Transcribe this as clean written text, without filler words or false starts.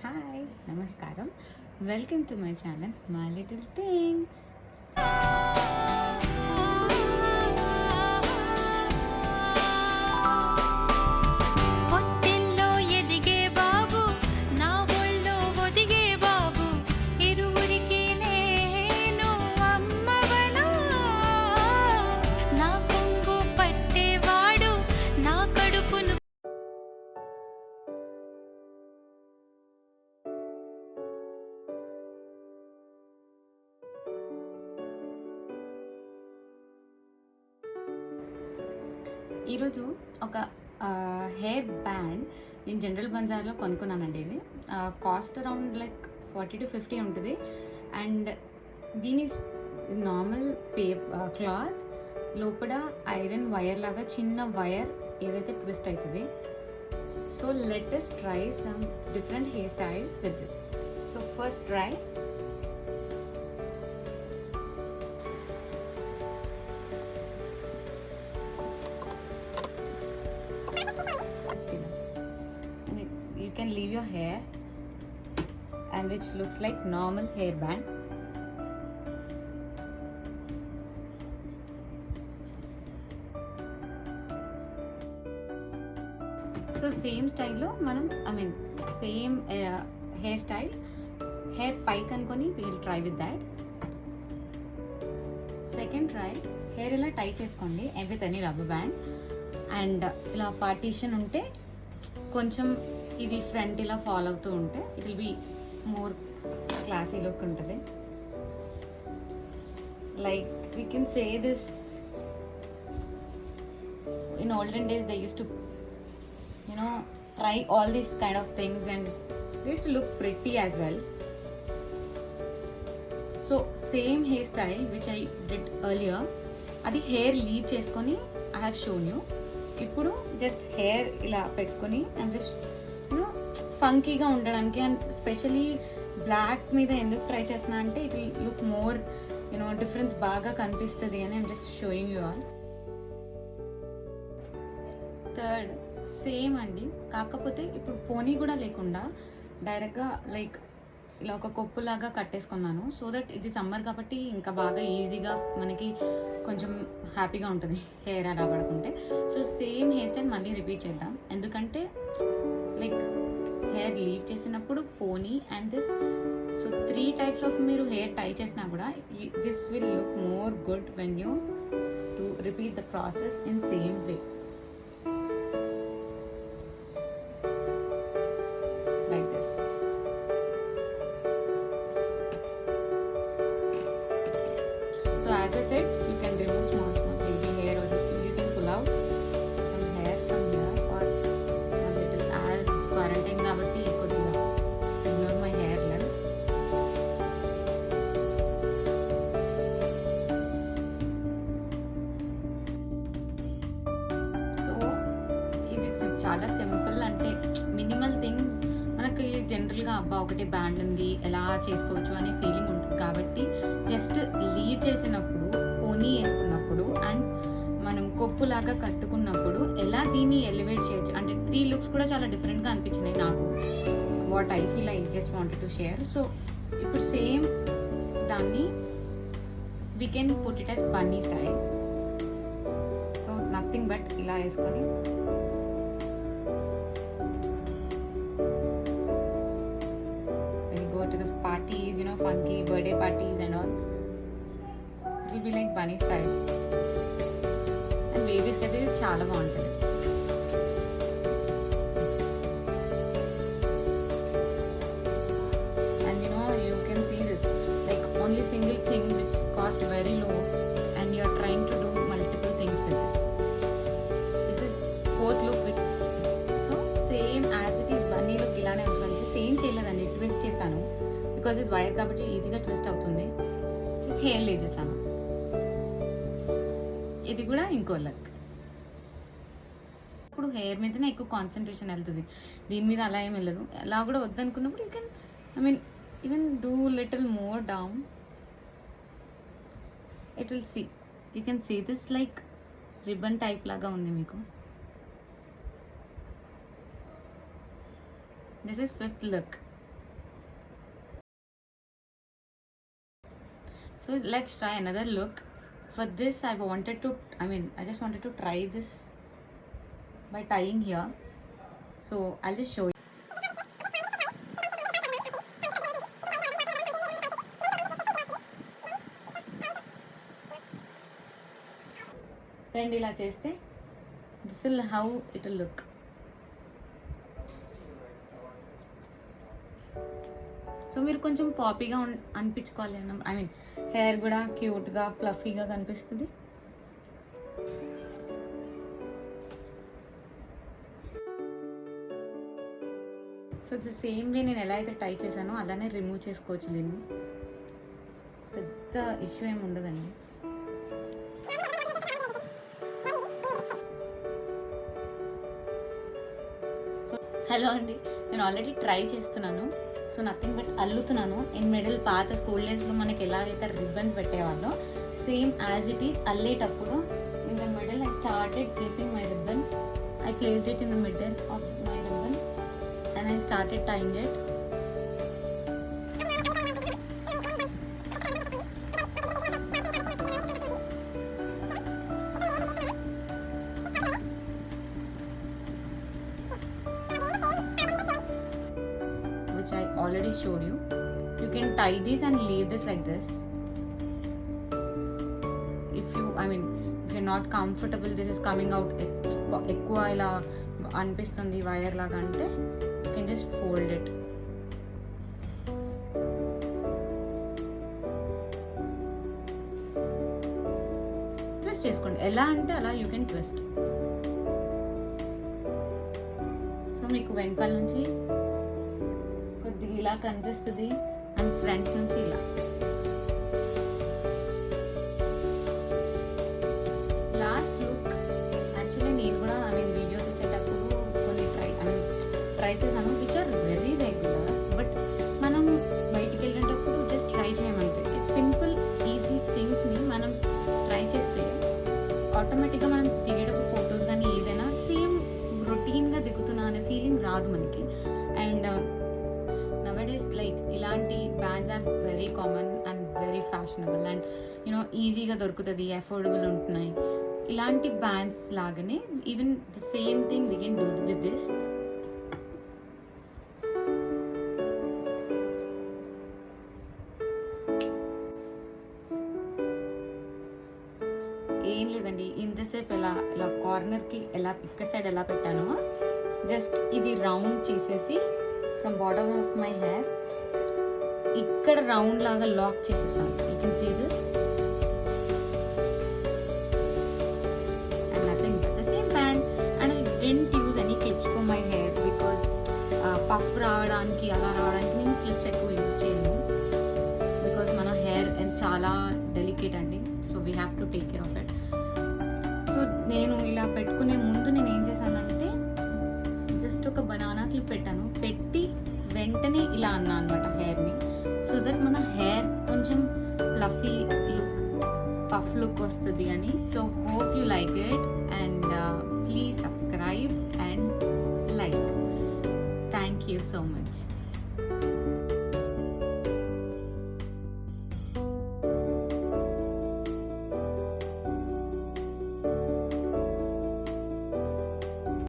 Hi నమస్కారం. Welcome to my channel my little things. పొట్టెల్లో ఎదిగే బాబు నా ఒళ్ళో ఒదిగే బాబు ఇరువురికి నేను అమ్మవనా నా కొంగు పట్టేవాడు నా కడుపును ఈరోజు ఒక హెయిర్ బ్యాండ్ నేను జనరల్ బజార్లో కొనుక్కున్నానండి. ఇది కాస్ట్ అరౌండ్ లైక్ 40 to 50 ఉంటుంది. అండ్ దీని నార్మల్ క్లాత్ లోపల ఐరన్ వైర్ లాగా చిన్న వైర్ ఏదైతే ట్విస్ట్ అవుతుంది. So let us try some different hair styles with it. So first try and you can leave your hair and which looks like normal hair band. So same స్టైల్లో మనం same hair style hair పైకి అనుకొని will try with that. Second try hair ఇలా tie చేసుకోండి with any rubber band. And ఇలా partition ఉంటే కొంచెం ఇది ఫ్రంట్ ఇలా ఫాలో అవుతూ ఉంటే it will be more classy look ఉంటుంది. Like we can say this in olden days they used to try all these kind of things and they used to look pretty as well. So same hairstyle which I did earlier, అది hair leave చేసుకొని I have shown you. ఇప్పుడు just hair ఇలా పెట్టుకొని I'm just ఫంకీగా ఉండడానికి and specially black మీద ఎందుకు try చేస్తున్నా అంటే it will look more difference బాగా కనిపిస్తుంది అని I'm just showing you all. Third same అండి, కాకపోతే ఇప్పుడు పోనీ కూడా లేకుండా డైరెక్ట్గా లైక్ ఇలా ఒక కొప్పులాగా కట్టేసుకున్నాను. సో దట్ ఇది సమ్మర్ కాబట్టి ఇంకా బాగా ఈజీగా మనకి కొంచెం హ్యాపీగా ఉంటుంది హెయిర్ అలా పడుకుంటే. సో సేమ్ హెయిర్ స్టైల్ మళ్ళీ రిపీట్ చేద్దాం, ఎందుకంటే లైక్ హెయిర్ లీవ్ చేసినప్పుడు పోనీ and this. So 3 types of మీరు హెయిర్ టై చేసినా కూడా this will look more good when you to repeat the process in same way like this. So as I said, you can remove small baby hair or you can pull out some hair from here or a little, as quarantine kabatti koddiga ignore my hair length. So ఇది చాలా simple, అంటే minimal things మనకి జనరల్గా అబ్బా ఒకటి band ఉంది ఎలా చేసుకోవచ్చు అనే ఫీలింగ్ ఉంటుంది. కాబట్టి జస్ట్ లీవ్ చేసినప్పుడు పోనీ వేసుకున్నప్పుడు అండ్ మనం కొప్పులాగా కట్టుకున్నప్పుడు ఎలా దీన్ని ఎలివేట్ చేయొచ్చు అంటే 3 లుక్స్ కూడా చాలా డిఫరెంట్గా అనిపించినాయి నాకు. What I feel I just wanted to share. So ఇప్పుడు సేమ్ దాన్ని we can put it as Bunny style. So nothing but ఇలా వేసుకొని to the parties, funky birthday parties and all, it will be like bunny style. And babies kade ఇది చాలా బాగుంటుంది. And you can see this like only single thing which cost very low and you are trying to do multiple things with this. This is fourth look with, so same as it is bunny look ఇలానే ఉంచండి. Just ఏం చేయలేదండి, twist చేశాను because ఇది wire కాబట్టి ఈజీగా twist అవుతుంది. Just hair leave చేశాను. ఇది కూడా ఇంకో లక్. ఇప్పుడు హెయిర్ మీదనే ఎక్కువ కాన్సన్ట్రేషన్ వెళ్తుంది, దీని మీద అలా ఏం వెళ్ళదు. అలా కూడా వద్దనుకున్నప్పుడు you can even do little more down. It will see, you can see this like ribbon type లాగా ఉంది మీకు. This is 5th look. So let's try another look. For this I just wanted to try this by tying here. So I'll just show you. Then ఇలా చేస్తే this will how it will look. So మీరు కొంచెం పాపీగా అనిపించుకోవాలి hair కూడా క్యూట్గా ప్లఫీగా కనిపిస్తుంది. So the same way నేను ఎలా అయితే టై చేశానో అలానే రిమూవ్ చేసుకోవచ్చు. దీన్ని పెద్ద ఇష్యూ ఏమి ఉండదండి. సో హలో అండి, నేను ఆల్రెడీ ట్రై చేస్తున్నాను. సో నథింగ్ బట్ అల్లుతున్నాను. ఇన్ మిడిల్ పాత స్కూల్ డేస్లో మనకి ఎలాగైతే రిబ్బన్స్ పెట్టేవాళ్ళో సేమ్ యాజ్ ఇట్ ఈస్ అల్లేటప్పుడు in the middle I started keeping my ribbon. I placed it in the middle of my ribbon and I started tying it. I already showed you. You can tie these and leave this like this. If you're not comfortable, this is coming out ఎక్కువ ఇలా అనిపిస్తుంది wire లాగా అంటే you can just fold it. Twist చేసుకోండి, ఎలా అంటే అలా you can twist. So మీకు వెనకాల నుంచి ఇలా కనిపిస్తుంది అండ్ ఫ్రంట్ నుంచి ఇలా. లాస్ట్ లుక్ యాక్చువల్లీ నేను కూడా వీడియో తీసేటప్పుడు కొన్ని ట్రై చేశాను which are very regular. But మనం బయటికి వెళ్ళేటప్పుడు జస్ట్ ట్రై చేయమంటే సింపుల్ ఈజీ థింగ్స్ని మనం ట్రై చేస్తే ఆటోమేటిక్గా మనం దిగేటప్పుడు ఫొటోస్ కానీ ఏదైనా సేమ్ రొటీన్గా దిగుతున్నా అనే ఫీలింగ్ రాదు మనకి. అండ్ లైక్ ఇలాంటి bands are very common and very fashionable and ఈజీగా దొరుకుతుంది, అఫోర్డబుల్ ఉంటున్నాయి. ఇలాంటి బ్యాండ్స్ లాగానే even the same thing we can do with this. ఏం లేదండి, ఇంతసేపు ఇలా కార్నర్కి ఇక్కడ సైడ్ ఎలా పెట్టానో జస్ట్ ఇది రౌండ్ చేసేసి from bottom of my hair ఇక్కడ రౌండ్ లాగా లాక్ చేసేసాను. You can see this and nothing but the same band. And I didn't use any clips for my hair because puff రావడానికి అలా రావడానికి నేను క్లిప్స్ ఎక్కువ యూజ్ చేయను. బికాజ్ మన హెయిర్ చాలా డెలికేట్ అండి. So we have to take care of it. So నేను ఇలా పెట్టుకునే ముందు నేను ఏం చేశానంటే జస్ట్ ఒక బనానా క్లిప్ పెట్టాను. పెట్టి వెంటనే ఇలా అన్నా అనమాట హెయిర్ని. సో దట్ మన హెయిర్ కొంచెం ఫ్లఫీ లుక్, పఫ్ లుక్ వస్తుంది అని. So hope you like it and please subscribe and like. Thank you so much.